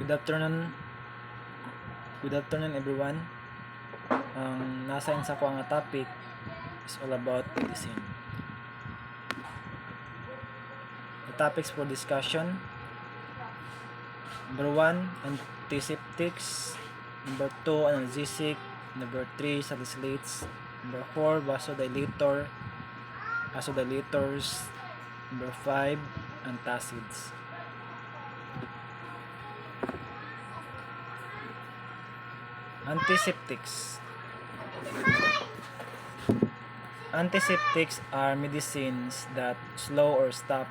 Good afternoon. Good afternoon everyone. Ang nasa sa ko nga topic is all about medicine. The topics for discussion: number 1, antiseptics; number 2, analgesic; number 3, salicylates; number 4, vasodilators; number 5, antacids. Antiseptics. Antiseptics are medicines that slow or stop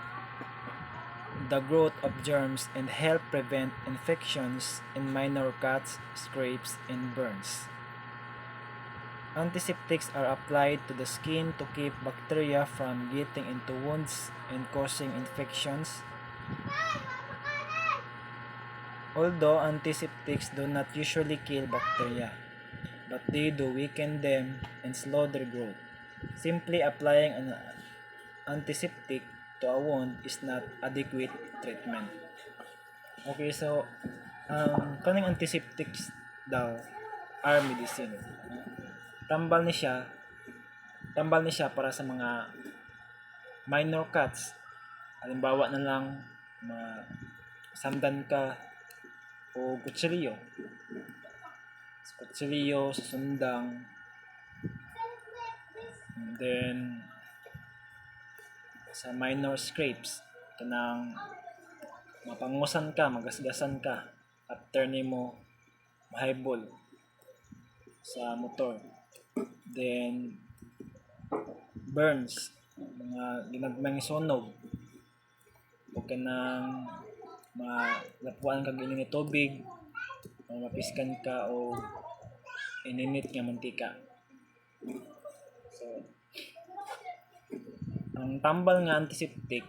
the growth of germs and help prevent infections in minor cuts, scrapes, and burns. Antiseptics are applied to the skin to keep bacteria from getting into wounds and causing infections. Although antiseptics do not usually kill bacteria, but they do weaken them and slow their growth. Simply applying an antiseptic to a wound is not adequate treatment. Okay, so kaning antiseptics daw are medicine. Tambal ni siya para sa mga minor cuts. Halimbawa na lang sandan ka o kutsilyo sa sundang, and then sa minor scrapes kanang mapangusan ka, magasgasan ka after nimo mahaybol sa motor. Then burns, mga ginagmayng sunog o kanang malapuan ka gini ni tubig o mapiskan ka o ininit nga mantika. So ang tambal nga antiseptic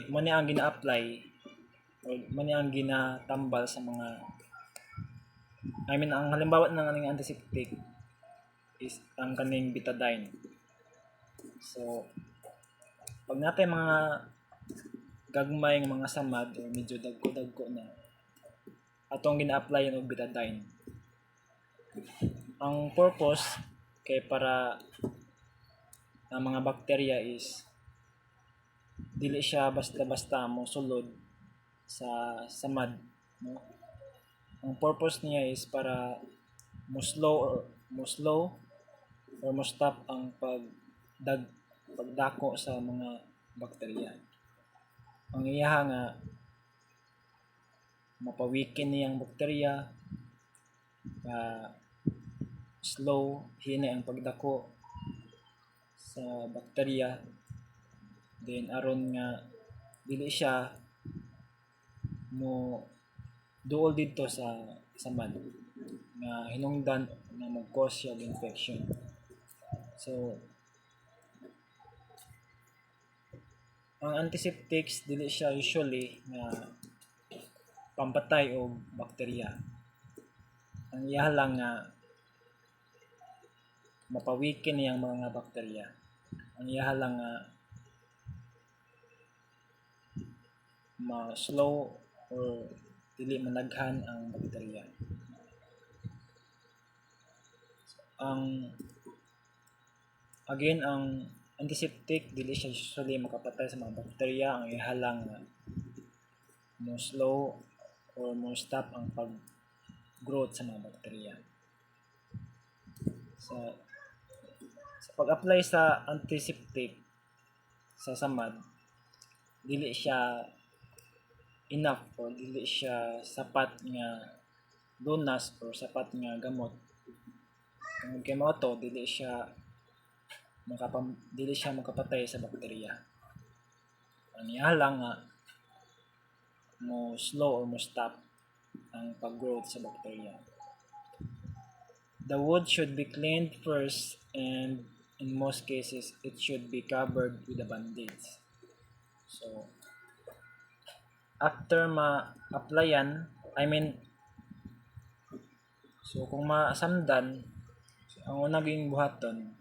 mo ni ang gina-apply o mo ni ang ginatambal sa mga ang halimbawa ng aning antiseptic is ang kaning betadine. So pag natay mga gagmay nga mga samad o medyo dagko-dagko na atong gina-apply og betadine. Ang purpose kay para ang mga bakterya is dili siya basta-basta mo sulod sa samad, no? Ang purpose niya is para mo slow or mo stop ang pagdako sa mga bakterya. Ang iya nga mapawikin niyang bakterya, slow hina ang pagdako sa bakterya, then aron nga dili siya mo duol dito sa samad nga hinungdan na mag-cause siya og infection. So ang antiseptics dili siya usually nga pampatay og bakterya. Ang iya lang nga mapawikin niyang mga bakterya. Ang iya lang nga ma-slow or dili managhan ang bakterya. Ang antiseptic dili siya usually makapatay sa mga bakterya. Ang iya lang nga mo slow or mo stop ang pag-growth sa mga bakterya. Sa pag-apply sa antiseptic sa samad, dili siya enough or dili siya sapat nga lunas or sapat nga gamot. Kung kay mao to dili siya makapatay sa bakterya. Ang iya lang nga mo slow or mo stop ang pag-growth sa bakterya. The wound should be cleaned first, and in most cases it should be covered with a bandage. So after ma-applyan, kung masamdan, ang unang buhaton,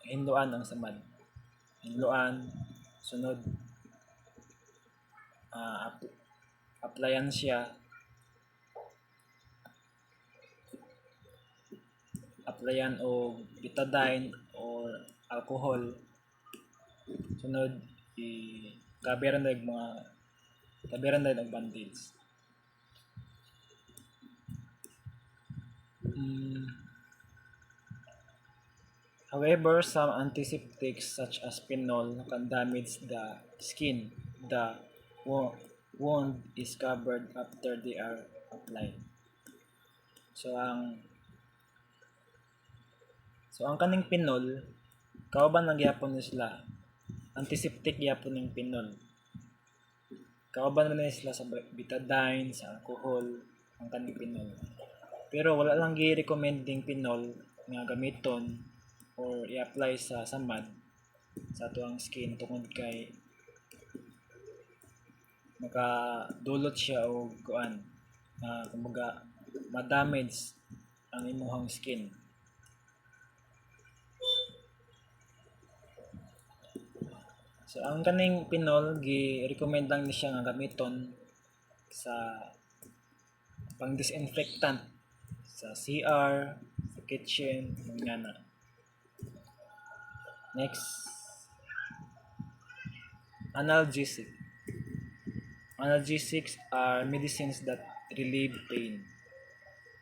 hinluan ang samad. Hinluan, sunod, applyan siya, applyan o betadine or alcohol. Sunod, kabiran na og bandage. However, some antiseptics such as phenol can damage the skin. The wound is covered after they are applied. So ang kaning phenol, kauban ng gyapon sila. Antiseptic gyapon ning phenol. Kauban man sila sa betadine, sa alcohol, ang kaning phenol. Pero wala lang gi-recommend ding phenol nga gamiton or i-apply sa samad sa tuang skin tungod kay makadulot siya og kuan kumbaga ma-damage ang imuhang skin. So ang kaning phenol gi-recommend lang ni siya nga gamiton sa pang-disinfectant sa CR, sa kitchen, mga na. Next, analgesic. Analgesics are medicines that relieve pain.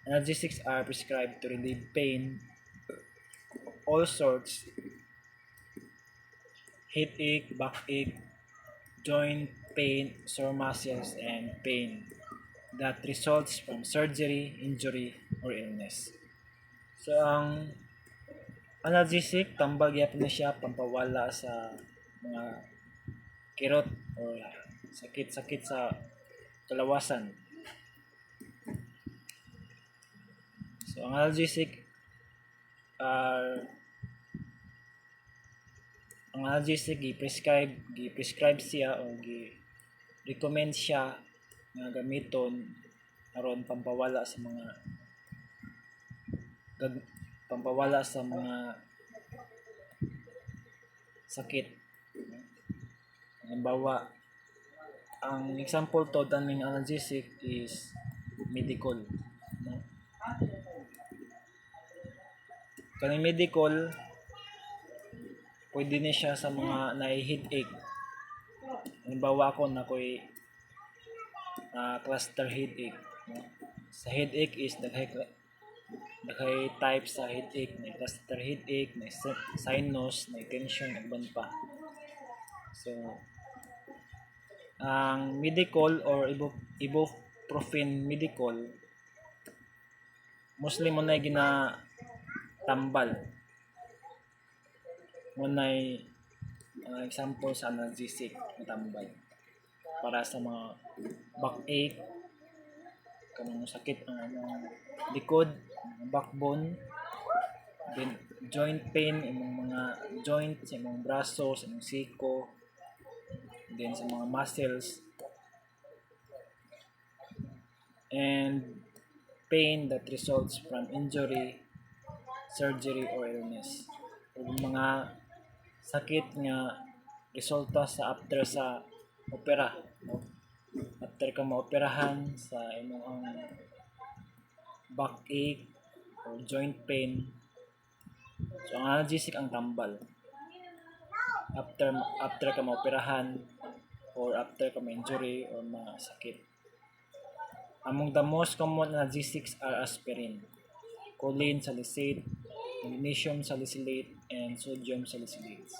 Analgesics are prescribed to relieve pain, all sorts, headache, backache, joint pain, sore muscles, and pain that results from surgery, injury, or illness. So, ang analgesic, tambag yapon na siya pampawala sa mga kirot o sakit-sakit sa kalawasan. So, ang analgesic gi-prescribe siya o gi-recommend siya nga gamiton aron pampawala sa mga sakit. Halimbawa, ang example to daning analgesic is Medicol. Kaning Medicol, pwede ni siya sa mga headache. Halimbawa ako na ko'y cluster headache. Sa headache is daghay type sa headache, may cluster headache, may sinus, may tension, uban pa. So, ang Medicol or ibuprofen Medicol, mostly mo na ginatambal. Mo na example sa analgesic na tambal para sa mga backache, kanang sakit ang likod, backbone, then joint pain, imong mga joint sa imong braso, sa imong siko, then sa mga muscles, and pain that results from injury, surgery, or illness. O mga sakit nga resulta sa after sa opera, no? After ka maoperahan sa imong backache or joint pain, so ang analgesic ang tambal after ka maoperahan or after ka ma-injury or masakit. Among the most common analgesics are aspirin, choline salicylate, magnesium salicylate, and sodium salicylate.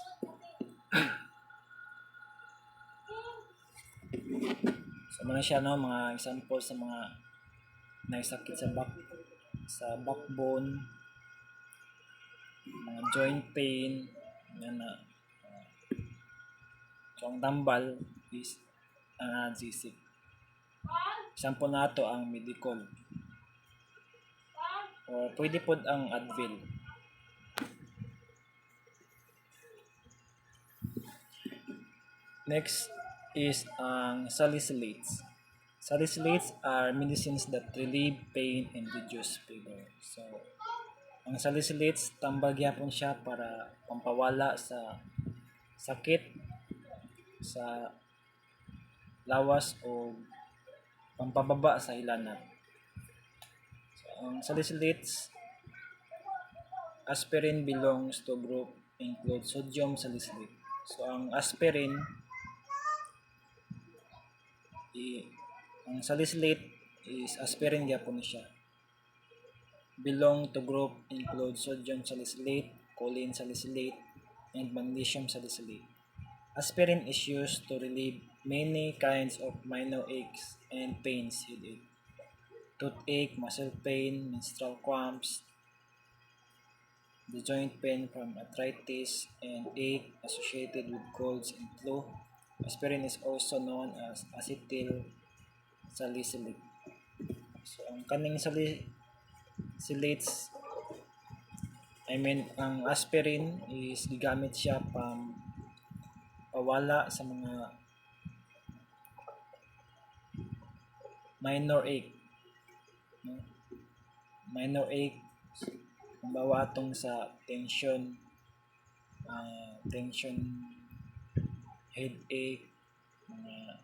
So mga siya, no, mga example sa mga naisakit sa backbone, mga joint pain, yan na. So ang tambal is analgesic. Example nato ang Medicol. Or pwede pod ang Advil. Next is ang salicylates. Salicylates are medicines that relieve pain and reduce fever. So Ang salicylates tambal gyapon siya para pampawala sa sakit sa lawas o pampababa sa hilanat. So, ang salicylates aspirin belongs to group include sodium salicylate. So ang aspirin ang salicylate is aspirin gyapon siya. Belong to group include sodium salicylate, choline salicylate, and magnesium salicylate. Aspirin is used to relieve many kinds of minor aches and pains, headache, toothache, muscle pain, menstrual cramps, the joint pain from arthritis, and ache associated with colds and flu. Aspirin is also known as acetyl salicylate. So, ang kaning salicylates, ang aspirin is gigamit siya pawala sa mga minor ache. No? Minor ache, kumbawa atong sa tension, headache, mga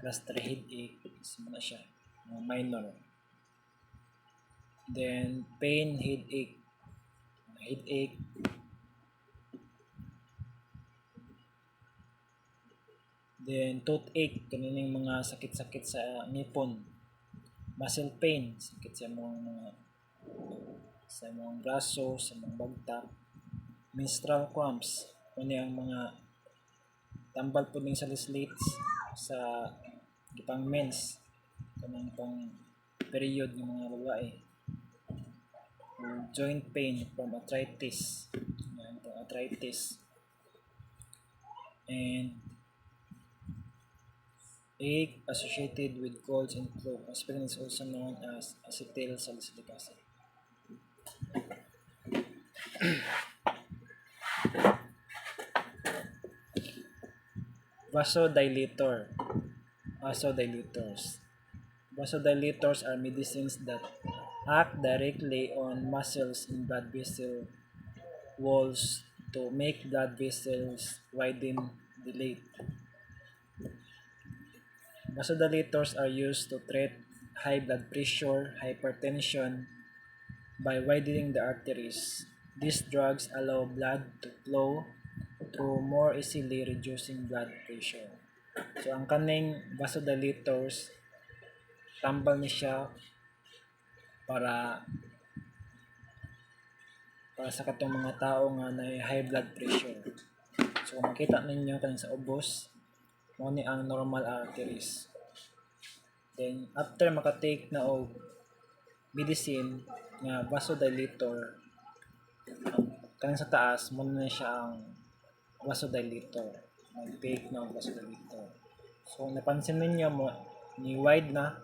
cluster headache, mga siya, mga minor. Then, pain, headache, then toothache, kanining mga sakit-sakit sa ngipon, muscle pain, sakit sa mga braso, sa mga bagta, menstrual cramps, kuno ang mga tambal po ning salicylates sa gipang mens, kanang pang period ng mga babae, joint pain from arthritis, and ache associated with colds and flu. Aspirin is also known as acetyl salicylic acid. Vasodilators are medicines that act directly on muscles in blood vessel walls to make blood vessels widen, dilate. Vasodilators are used to treat high blood pressure, hypertension by widening the arteries. These drugs allow blood to flow through more easily, reducing blood pressure. So ang kaning vasodilators, tambal ni siya para sa katong mga tao nga na high blood pressure. So kung makita ninyo kaning sa ubos, mo ni ang normal arteries. Then after makatake na og medicine nga vasodilator, kaning sa taas mo na siya ang vasodilator. Mag-take na og vasodilator. So napansin ninyo mo ni wide na,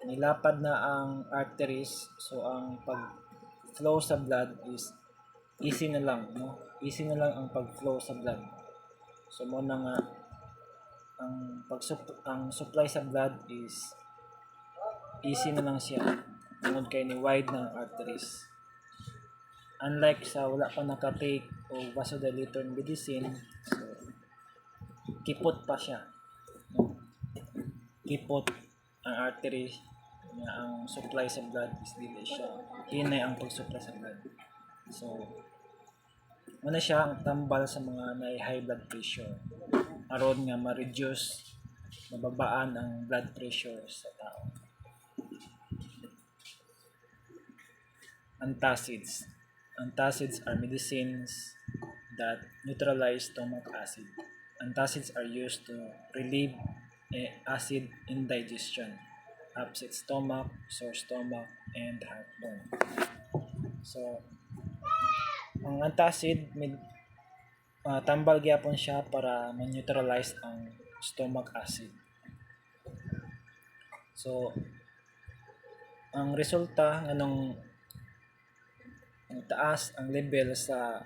nilapad na ang arteries, so ang pag-flow sa blood is easy na lang, no? Easy na lang ang pag-flow sa blood. So mo na nga ang supply sa blood is easy na lang siya tungod kay ni wide ng arteries. Unlike sa wala pa nakatake o vasodilator medicine, so kipot pa siya, no? Kipot ang artery nga ang supply sa blood is dili siya hinay ang pag-supply sa blood. So muna siya ang tambal sa mga may high blood pressure aron nga ma-reduce, mababaan ang blood pressure sa tao. Antacids are medicines that neutralize stomach acid. Antacids are used to relieve acid indigestion, upset stomach, sore stomach, and heartburn. So ang antacid tambal gyapon siya para ma-neutralize ang stomach acid. So ang resulta nganong taas ang level sa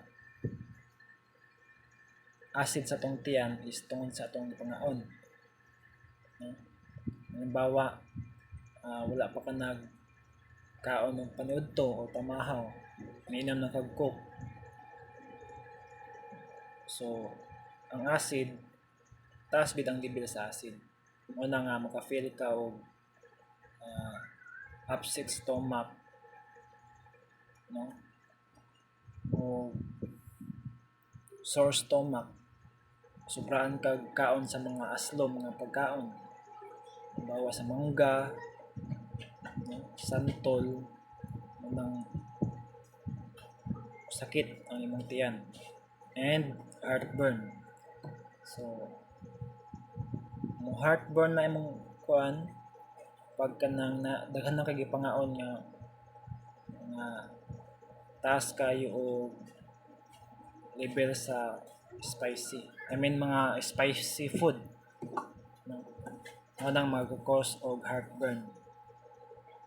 acid sa atong tiyan is tungod sa atong pangaon. No? Halimbawa, wala pa ka kaon ng panudto o pamahaw, mainam ng kag-coke. So, ang acid, taas bit ang level sa acid. Una nga maka-feel ka og upset stomach, no? O sore stomach. Sobraan kag kaon sa mga aslom nga pagkaon. Bawa sa mangga, no? Santol, nang sakit ang imong tiyan, and heartburn. So, mo heartburn na imong kuan pagka nang daghan na kay gipangaon nga taas kayo og level sa spicy. I mean mga spicy food. No? Mo nang mag-cause og heartburn.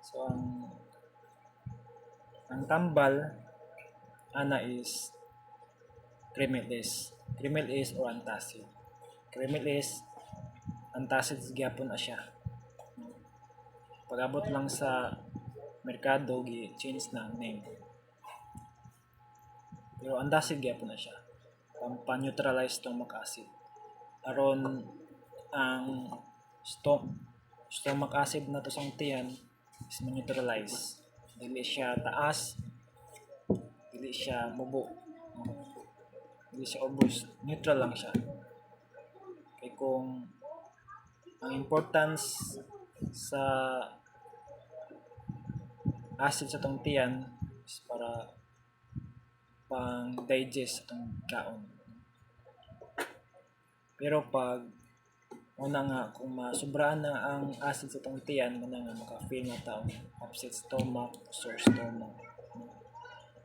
So ang tambal ana is Cremilis or antacid. Cremilis, antacid gyapon na siya. Pag-abot lang sa merkado gi-change na ang name. Pero antacid gyapon na siya. Pampa-neutralize stomach acid. Aron ang stomach acid na to sa tiyan is neutralize. Dili siya taas, dili siya mubo, dili siya ubos, neutral lang siya. Kay kung ang importance sa acid sa tong tiyan is para pang digest sa tong kaon. Pero pag una nga kung masubraan na ang acid sa tong tiyan, una nga maka-feel na taong upset stomach, sore stomach.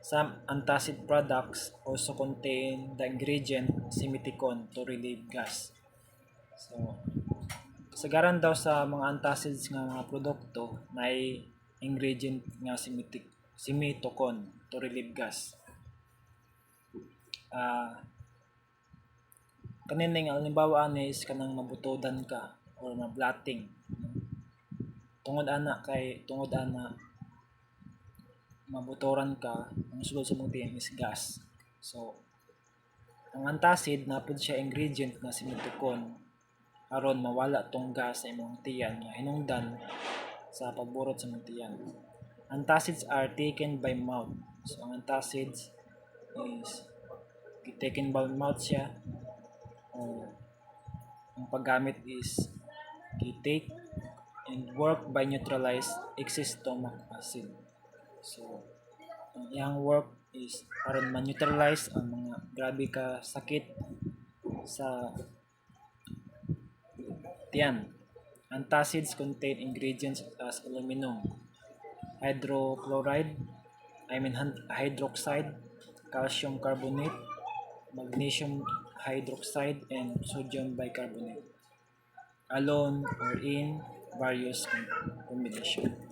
Some antacid products also contain the ingredient simeticone to relieve gas. So, sagaran daw sa mga antacids nga mga produkto may ingredient nga simetocone to relieve gas. Kanining halimbawa ani is kanang mabutodan ka or mablating. Tungod ana mabutoran ka, ang sulod sa mong tiyan is gas. So, ang antacid napud siya ingredient na simetocone aron mawala tong gas sa imong tiyan nga hinungdan sa pagburot sa imong tiyan. Antacids are taken by mouth. So, ang antacids is taken by mouth siya. Ang paggamit is i-take and work by neutralize excess stomach acid. So, ang iyang work is aron ma-neutralize ang mga grabe ka sakit sa tiyan. Antacids contain ingredients as aluminum hydroxide, calcium carbonate, magnesium hydroxide, and sodium bicarbonate, alone or in various combination.